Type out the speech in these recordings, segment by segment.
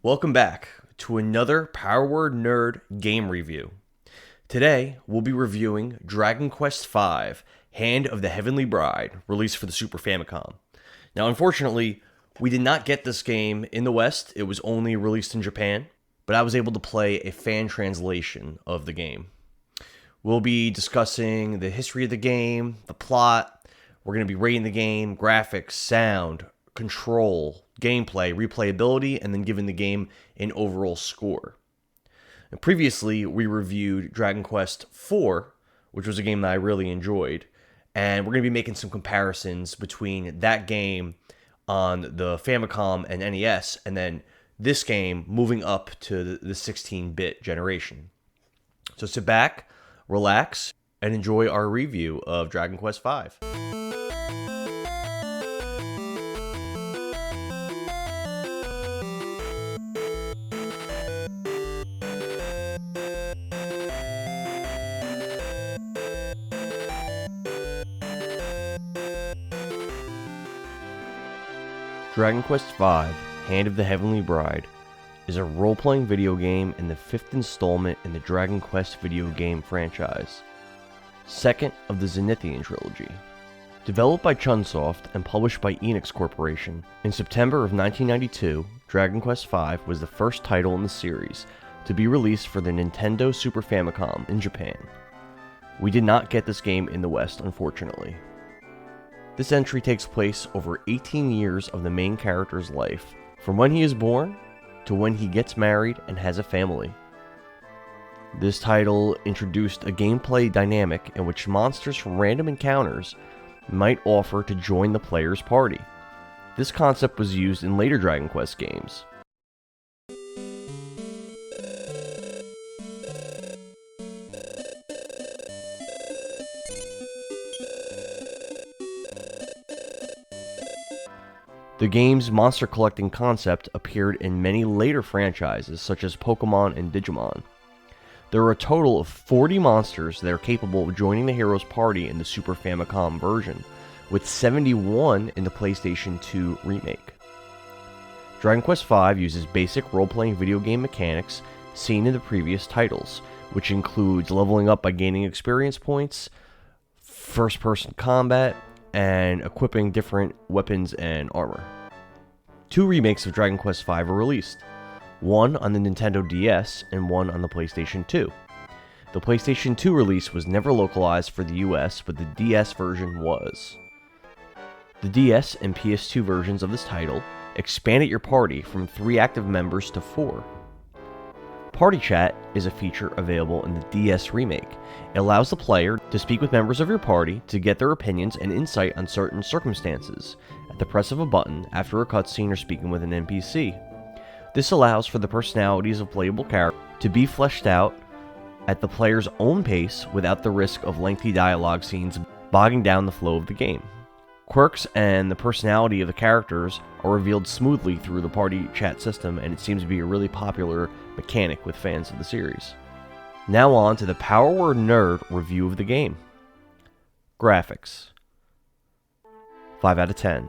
Welcome back to another Power Word Nerd game review. Today, we'll be reviewing Dragon Quest V, Hand of the Heavenly Bride, released for the Super Famicom. Now, unfortunately, we did not get this game in the West. It was only released in Japan, but I was able to play a fan translation of the game. We'll be discussing the history of the game, the plot. We're going to be rating the game, graphics, sound, control, gameplay, replayability, and then giving the game an overall score. And previously, we reviewed Dragon Quest IV, which was a game that I really enjoyed, and we're going to be making some comparisons between that game on the Famicom and NES, and then this game moving up to the 16-bit generation. So sit back, relax, and enjoy our review of Dragon Quest V. Dragon Quest V, Hand of the Heavenly Bride, is a role-playing video game and the fifth installment in the Dragon Quest video game franchise, second of the Zenithian trilogy. Developed by Chunsoft and published by Enix Corporation, in September of 1992, Dragon Quest V was the first title in the series to be released for the Nintendo Super Famicom in Japan. We did not get this game in the West, unfortunately. This entry takes place over 18 years of the main character's life, from when he is born to when he gets married and has a family. This title introduced a gameplay dynamic in which monsters from random encounters might offer to join the player's party. This concept was used in later Dragon Quest games. The game's monster collecting concept appeared in many later franchises such as Pokemon and Digimon. There are a total of 40 monsters that are capable of joining the hero's party in the Super Famicom version, with 71 in the PlayStation 2 remake. Dragon Quest V uses basic role-playing video game mechanics seen in the previous titles, which includes leveling up by gaining experience points, first-person combat, and equipping different weapons and armor. Two remakes of Dragon Quest V were released, one on the Nintendo DS and one on the PlayStation 2. The PlayStation 2 release was never localized for the US, but the DS version was. The DS and PS2 versions of this title expanded your party from 3 active members to 4. Party Chat is a feature available in the DS remake. It allows the player to speak with members of your party to get their opinions and insight on certain circumstances at the press of a button after a cutscene or speaking with an NPC. This allows for the personalities of playable characters to be fleshed out at the player's own pace without the risk of lengthy dialogue scenes bogging down the flow of the game. Quirks and the personality of the characters are revealed smoothly through the party chat system, and it seems to be a really popular mechanic with fans of the series. Now on to the Power Word Nerd review of the game. Graphics. 5 out of 10.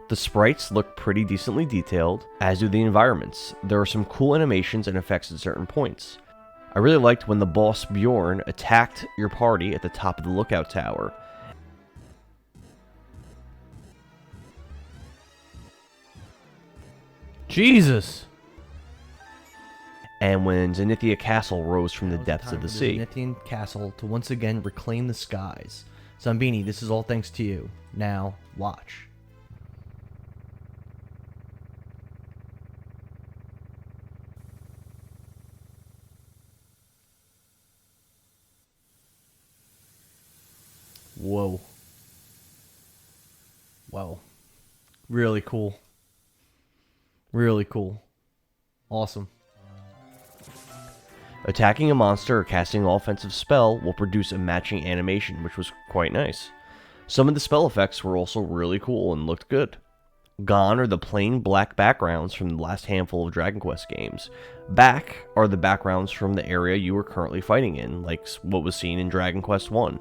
The sprites look pretty decently detailed, as do the environments. There are some cool animations and effects at certain points. I really liked when the boss Bjorn attacked your party at the top of the lookout tower. Jesus! And when Zenithia Castle rose from the depths of the sea. Zenithian Castle to once again reclaim the skies. Zambini, this is all thanks to you. Now, watch. Whoa. Wow. Really cool. Really cool. Awesome. Attacking a monster or casting an offensive spell will produce a matching animation, which was quite nice. Some of the spell effects were also really cool and looked good. Gone are the plain black backgrounds from the last handful of Dragon Quest games. Back are the backgrounds from the area you are currently fighting in, like what was seen in Dragon Quest I.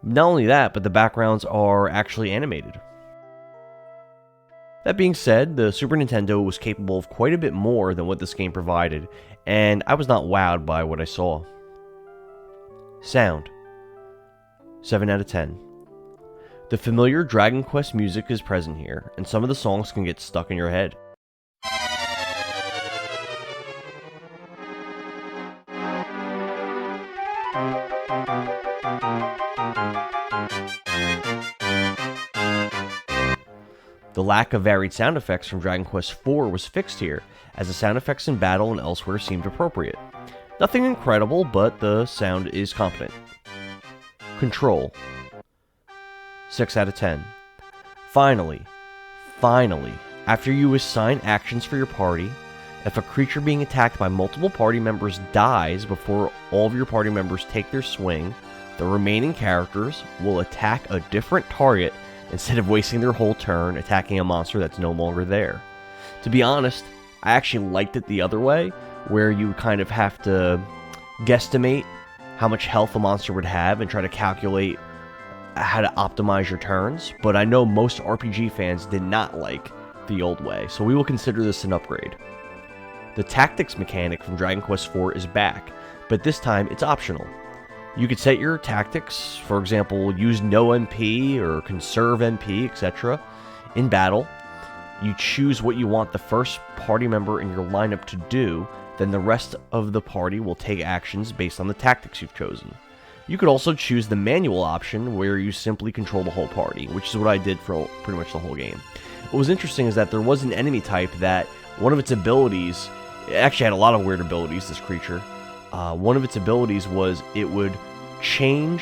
Not only that, but the backgrounds are actually animated. That being said, the Super Nintendo was capable of quite a bit more than what this game provided, and I was not wowed by what I saw. Sound. 7 out of 10. The familiar Dragon Quest music is present here, and some of the songs can get stuck in your head. The lack of varied sound effects from Dragon Quest IV was fixed here, as the sound effects in battle and elsewhere seemed appropriate. Nothing incredible, but the sound is competent. Control. 6 out of 10. Finally, after you assign actions for your party, if a creature being attacked by multiple party members dies before all of your party members take their swing, the remaining characters will attack a different target instead of wasting their whole turn attacking a monster that's no longer there. To be honest, I actually liked it the other way, where you kind of have to guesstimate how much health a monster would have and try to calculate how to optimize your turns, but I know most RPG fans did not like the old way, so we will consider this an upgrade. The tactics mechanic from Dragon Quest IV is back, but this time it's optional. You could set your tactics, for example, use no MP or conserve MP, etc. in battle. You choose what you want the first party member in your lineup to do, then the rest of the party will take actions based on the tactics you've chosen. You could also choose the manual option where you simply control the whole party, which is what I did for pretty much the whole game. What was interesting is that there was an enemy type that one of its abilities, it actually had a lot of weird abilities, this creature. One of its abilities was it would change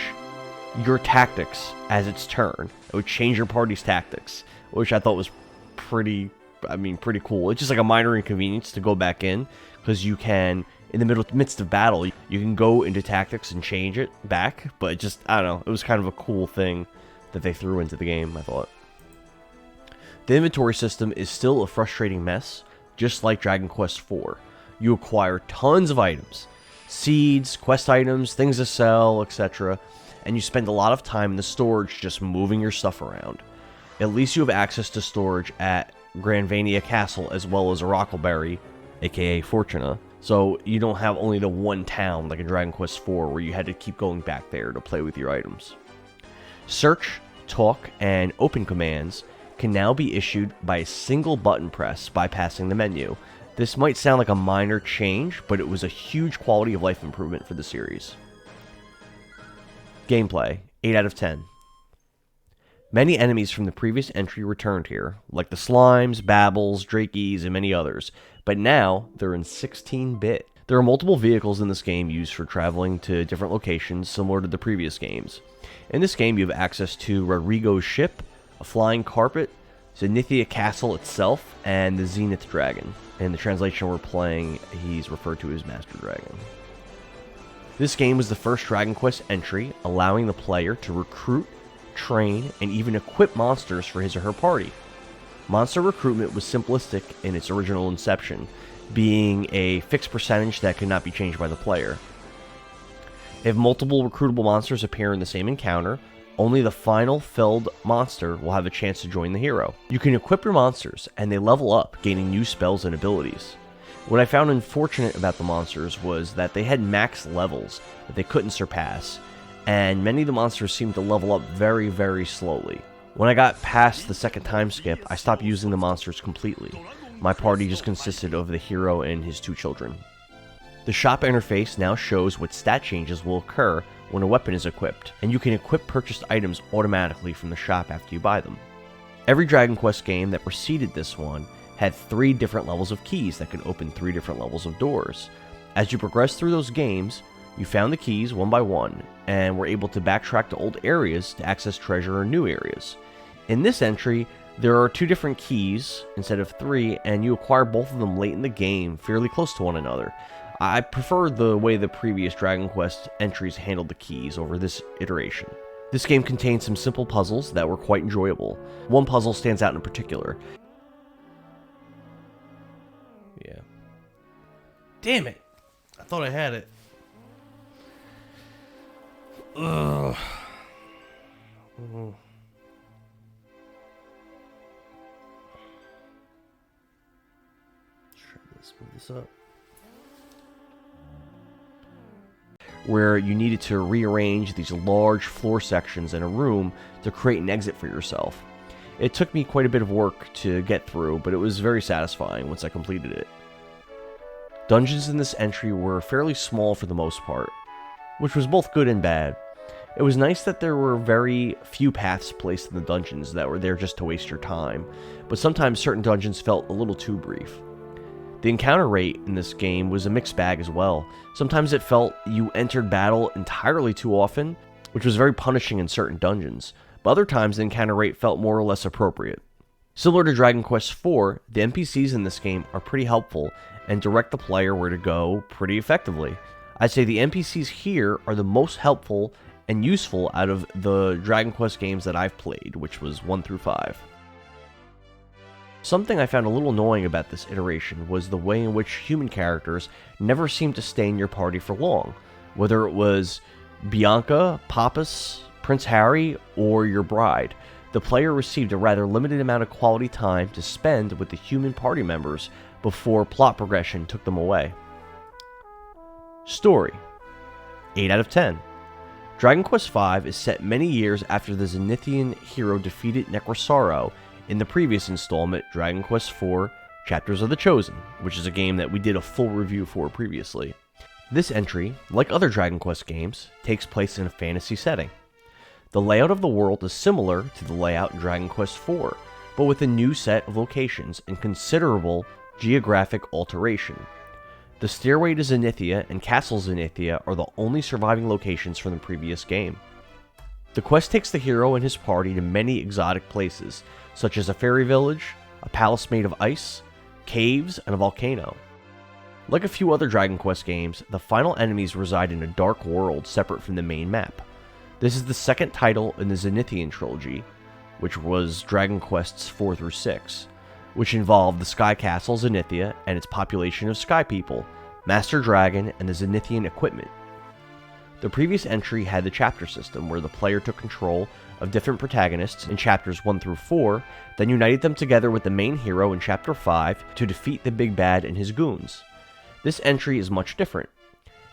your tactics as its turn. It would change your party's tactics, which I thought was pretty cool. It's just like a minor inconvenience to go back in, because you can, in the midst of battle, you can go into tactics and change it back, but it just, I don't know, it was kind of a cool thing that they threw into the game, I thought. The inventory system is still a frustrating mess, just like Dragon Quest IV. You acquire tons of items, seeds, quest items, things to sell, etc., and you spend a lot of time in the storage just moving your stuff around. At least you have access to storage at Granvania Castle as well as Rockleberry, aka Fortuna, so you don't have only the one town like in Dragon Quest IV where you had to keep going back there to play with your items. Search, talk, and open commands can now be issued by a single button press bypassing the menu. This might sound like a minor change, but it was a huge quality of life improvement for the series. Gameplay, 8 out of 10. Many enemies from the previous entry returned here, like the Slimes, Babbles, Drakeys, and many others, but now they're in 16-bit. There are multiple vehicles in this game used for traveling to different locations similar to the previous games. In this game, you have access to Rodrigo's ship, a flying carpet, Zenithia Castle itself, and the Zenith Dragon. In the translation we're playing, he's referred to as Master Dragon. This game was the first Dragon Quest entry, allowing the player to recruit, train, and even equip monsters for his or her party. Monster recruitment was simplistic in its original inception, being a fixed percentage that could not be changed by the player. If multiple recruitable monsters appear in the same encounter, only the final filled monster will have a chance to join the hero. You can equip your monsters, and they level up, gaining new spells and abilities. What I found unfortunate about the monsters was that they had max levels that they couldn't surpass, and many of the monsters seemed to level up very, very slowly. When I got past the second time skip, I stopped using the monsters completely. My party just consisted of the hero and his 2 children. The shop interface now shows what stat changes will occur when a weapon is equipped, and you can equip purchased items automatically from the shop after you buy them. Every Dragon Quest game that preceded this one had 3 different levels of keys that could open 3 different levels of doors. As you progress through those games, you found the keys one by one, and were able to backtrack to old areas to access treasure or new areas. In this entry, there are 2 different keys instead of 3, and you acquire both of them late in the game, fairly close to one another. I prefer the way the previous Dragon Quest entries handled the keys over this iteration. This game contains some simple puzzles that were quite enjoyable. One puzzle stands out in particular. Yeah. Damn it! I thought I had it. Ugh. What's up? Where you needed to rearrange these large floor sections in a room to create an exit for yourself. It took me quite a bit of work to get through, but it was very satisfying once I completed it. Dungeons in this entry were fairly small for the most part, which was both good and bad. It was nice that there were very few paths placed in the dungeons that were there just to waste your time, but sometimes certain dungeons felt a little too brief. The encounter rate in this game was a mixed bag as well. Sometimes it felt you entered battle entirely too often, which was very punishing in certain dungeons, but other times the encounter rate felt more or less appropriate. Similar to Dragon Quest IV, the NPCs in this game are pretty helpful and direct the player where to go pretty effectively. I'd say the NPCs here are the most helpful and useful out of the Dragon Quest games that I've played, which was 1 through 5. Something I found a little annoying about this iteration was the way in which human characters never seemed to stay in your party for long, whether it was Bianca, Pappas, Prince Harry, or your bride. The player received a rather limited amount of quality time to spend with the human party members before plot progression took them away. Story: 8 out of 10. Dragon Quest V is set many years after the Zenithian hero defeated Necrosaro in the previous installment, Dragon Quest IV Chapters of the Chosen, which is a game that we did a full review for previously. This entry, like other Dragon Quest games, takes place in a fantasy setting. The layout of the world is similar to the layout in Dragon Quest IV, but with a new set of locations and considerable geographic alteration. The Stairway to Zenithia and Castle Zenithia are the only surviving locations from the previous game. The quest takes the hero and his party to many exotic places, such as a fairy village, a palace made of ice, caves, and a volcano. Like a few other Dragon Quest games, the final enemies reside in a dark world separate from the main map. This is the second title in the Zenithian trilogy, which was Dragon Quests 4 through 6, which involved the Sky Castle Zenithia and its population of Sky People, Master Dragon, and the Zenithian equipment. The previous entry had the chapter system, where the player took control of different protagonists in chapters 1 through 4, then united them together with the main hero in chapter 5 to defeat the big bad and his goons. This entry is much different.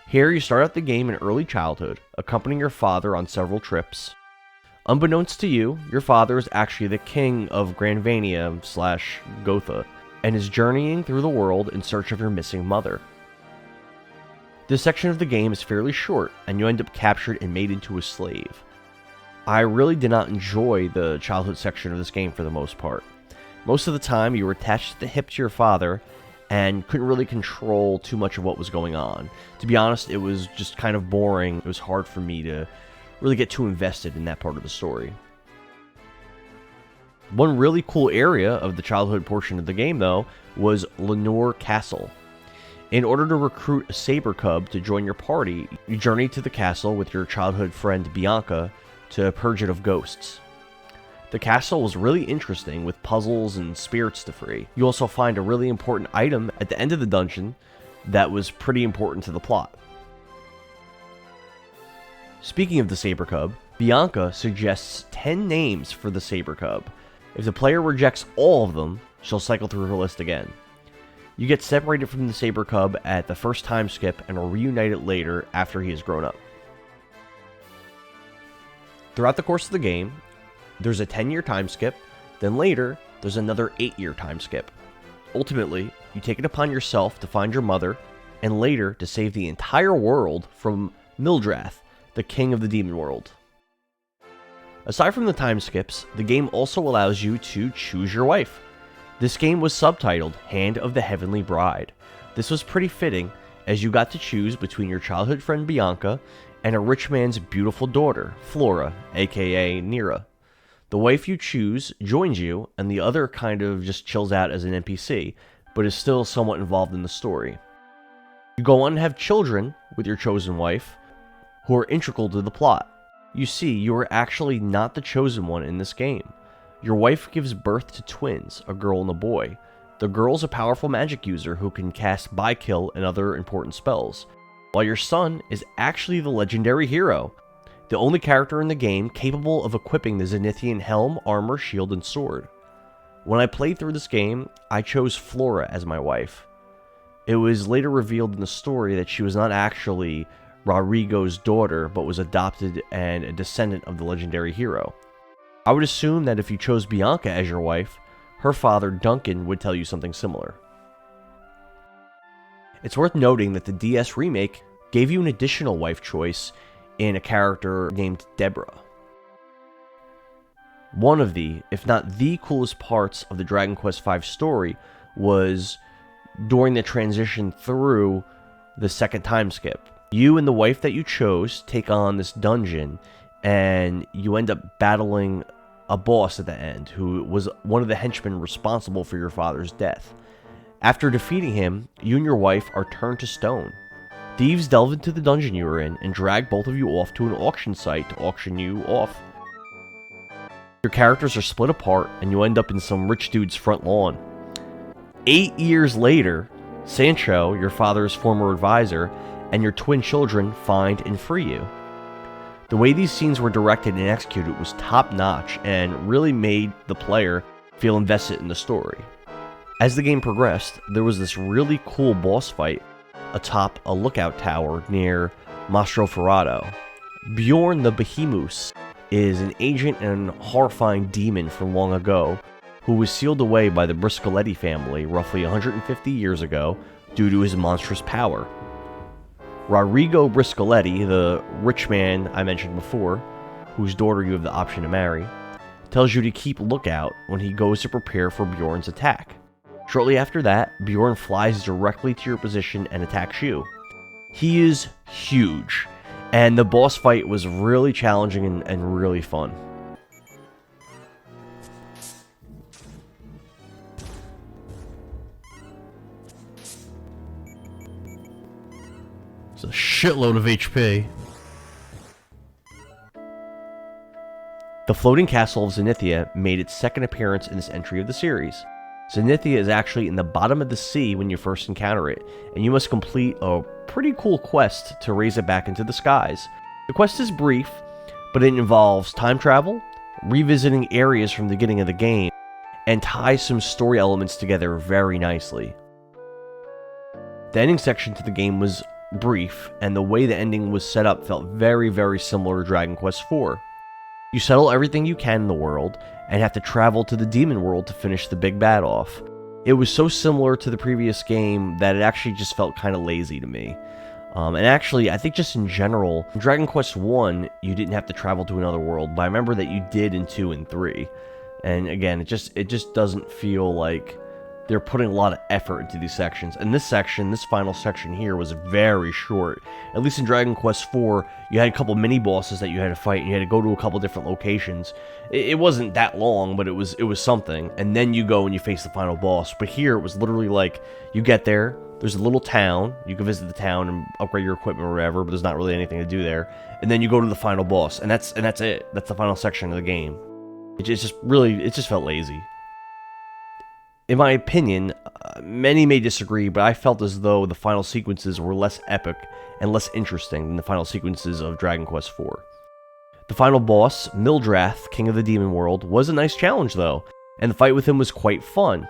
Here you start out the game in early childhood, accompanying your father on several trips. Unbeknownst to you, your father is actually the king of Granvania/Gotha, and is journeying through the world in search of your missing mother. This section of the game is fairly short, and you end up captured and made into a slave. I really did not enjoy the childhood section of this game for the most part. Most of the time, you were attached to the hip to your father, and couldn't really control too much of what was going on. To be honest, it was just kind of boring. It was hard for me to really get too invested in that part of the story. One really cool area of the childhood portion of the game, though, was Lenore Castle. In order to recruit a saber cub to join your party, you journey to the castle with your childhood friend Bianca to purge it of ghosts. The castle was really interesting, with puzzles and spirits to free. You also find a really important item at the end of the dungeon that was pretty important to the plot. Speaking of the saber cub, Bianca suggests 10 names for the saber cub. If the player rejects all of them, she'll cycle through her list again. You get separated from the saber cub at the first time skip and are reunited later after he has grown up. Throughout the course of the game, there's a 10-year time skip, then later, there's another 8-year time skip. Ultimately, you take it upon yourself to find your mother, and later to save the entire world from Mildrath, the king of the demon world. Aside from the time skips, the game also allows you to choose your wife. This game was subtitled Hand of the Heavenly Bride. This was pretty fitting, as you got to choose between your childhood friend Bianca and a rich man's beautiful daughter, Flora, aka Nira. The wife you choose joins you, and the other kind of just chills out as an NPC, but is still somewhat involved in the story. You go on and have children with your chosen wife, who are integral to the plot. You see, you are actually not the chosen one in this game. Your wife gives birth to twins, a girl and a boy. The girl's a powerful magic user who can cast By-Kill and other important spells, while your son is actually the legendary hero, the only character in the game capable of equipping the Zenithian helm, armor, shield, and sword. When I played through this game, I chose Flora as my wife. It was later revealed in the story that she was not actually Rodrigo's daughter, but was adopted and a descendant of the legendary hero. I would assume that if you chose Bianca as your wife, her father Duncan would tell you something similar. It's worth noting that the DS remake gave you an additional wife choice in a character named Deborah. One of the, if not the coolest parts of the Dragon Quest V story was during the transition through the second time skip. You and the wife that you chose take on this dungeon, and you end up battling a boss at the end who was one of the henchmen responsible for your father's death. After defeating him, you and your wife are turned to stone. Thieves delve into the dungeon you were in and drag both of you off to an auction site to auction you off. Your characters are split apart, and you end up in some rich dude's front lawn. 8 years later, Sancho, your father's former advisor, and your twin children find and free you. The way these scenes were directed and executed was top-notch and really made the player feel invested in the story. As the game progressed, there was this really cool boss fight atop a lookout tower near Mastro Ferrato. Bjorn the Behemoth is an ancient and horrifying demon from long ago who was sealed away by the Briscoletti family roughly 150 years ago due to his monstrous power. Rodrigo Briscoletti, the rich man I mentioned before, whose daughter you have the option to marry, tells you to keep lookout when he goes to prepare for Bjorn's attack. Shortly after that, Bjorn flies directly to your position and attacks you. He is huge, and the boss fight was really challenging and really fun. It's a shitload of HP. The floating castle of Zenithia made its second appearance in this entry of the series. Zenithia is actually in the bottom of the sea when you first encounter it, and you must complete a pretty cool quest to raise it back into the skies. The quest is brief, but it involves time travel, revisiting areas from the beginning of the game, and ties some story elements together very nicely. The ending section to the game was brief, and the way the ending was set up felt very, very similar to Dragon Quest IV. You settle everything you can in the world, and have to travel to the demon world to finish the big bad off. It was so similar to the previous game that it actually just felt kind of lazy to me. And actually, I think just in general, in Dragon Quest I, you didn't have to travel to another world, but I remember that you did in 2 and 3. And again, it just doesn't feel like they're putting a lot of effort into these sections. And this final section here, was very short. At least in Dragon Quest IV, you had a couple mini-bosses that you had to fight, and you had to go to a couple different locations. It wasn't that long, but it was something. And then you go and you face the final boss. But here, it was literally like, you get there, there's a little town, you can visit the town and upgrade your equipment or whatever, but there's not really anything to do there. And then you go to the final boss, and that's it. That's the final section of the game. It just felt lazy. In my opinion, many may disagree, but I felt as though the final sequences were less epic and less interesting than the final sequences of Dragon Quest IV. The final boss, Mildrath, King of the Demon World, was a nice challenge though, and the fight with him was quite fun,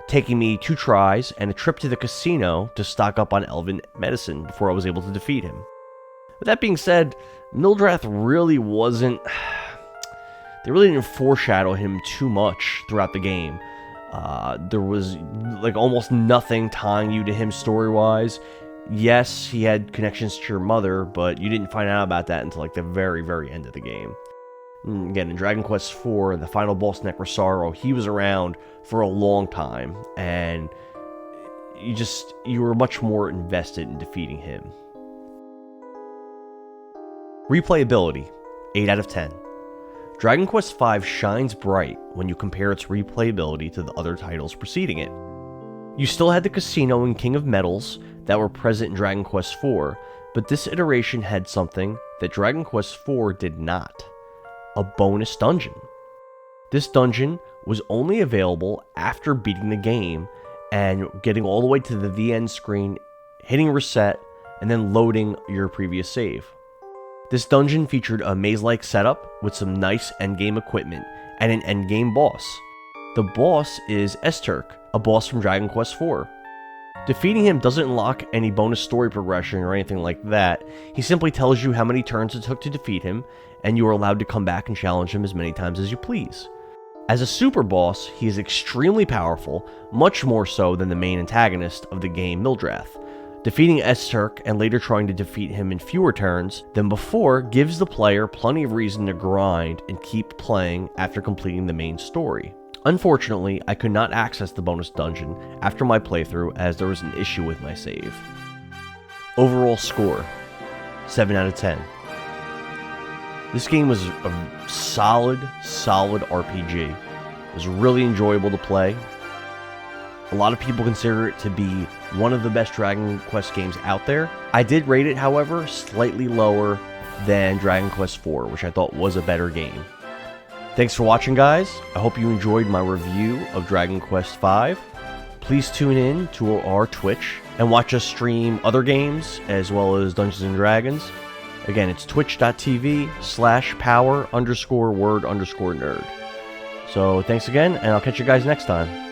taking me 2 tries and a trip to the casino to stock up on elven medicine before I was able to defeat him. With that being said, Mildrath really wasn't... They really didn't foreshadow him too much throughout the game. There was like almost nothing tying you to him story-wise. Yes, he had connections to your mother, but you didn't find out about that until like the very, very end of the game. And again, in Dragon Quest IV, the final boss Necrosaro, he was around for a long time, and you were much more invested in defeating him. Replayability, 8 out of 10. Dragon Quest V shines bright when you compare its replayability to the other titles preceding it. You still had the casino and King of Metals that were present in Dragon Quest IV, but this iteration had something that Dragon Quest IV did not: a bonus dungeon. This dungeon was only available after beating the game and getting all the way to the end screen, hitting reset, and then loading your previous save. This dungeon featured a maze-like setup with some nice endgame equipment and an endgame boss. The boss is Esterk, a boss from Dragon Quest IV. Defeating him doesn't unlock any bonus story progression or anything like that. He simply tells you how many turns it took to defeat him, and you are allowed to come back and challenge him as many times as you please. As a super boss, he is extremely powerful, much more so than the main antagonist of the game, Mildrath. Defeating S-Turk and later trying to defeat him in fewer turns than before gives the player plenty of reason to grind and keep playing after completing the main story. Unfortunately, I could not access the bonus dungeon after my playthrough as there was an issue with my save. Overall score, 7 out of 10. This game was a solid RPG. It was really enjoyable to play. A lot of people consider it to be one of the best Dragon Quest games out there. I did rate it, however, slightly lower than Dragon Quest IV, which I thought was a better game. Thanks for watching, guys. I hope you enjoyed my review of Dragon Quest V. Please tune in to our Twitch and watch us stream other games as well as Dungeons & Dragons. Again, it's twitch.tv/power_word_nerd. So thanks again, and I'll catch you guys next time.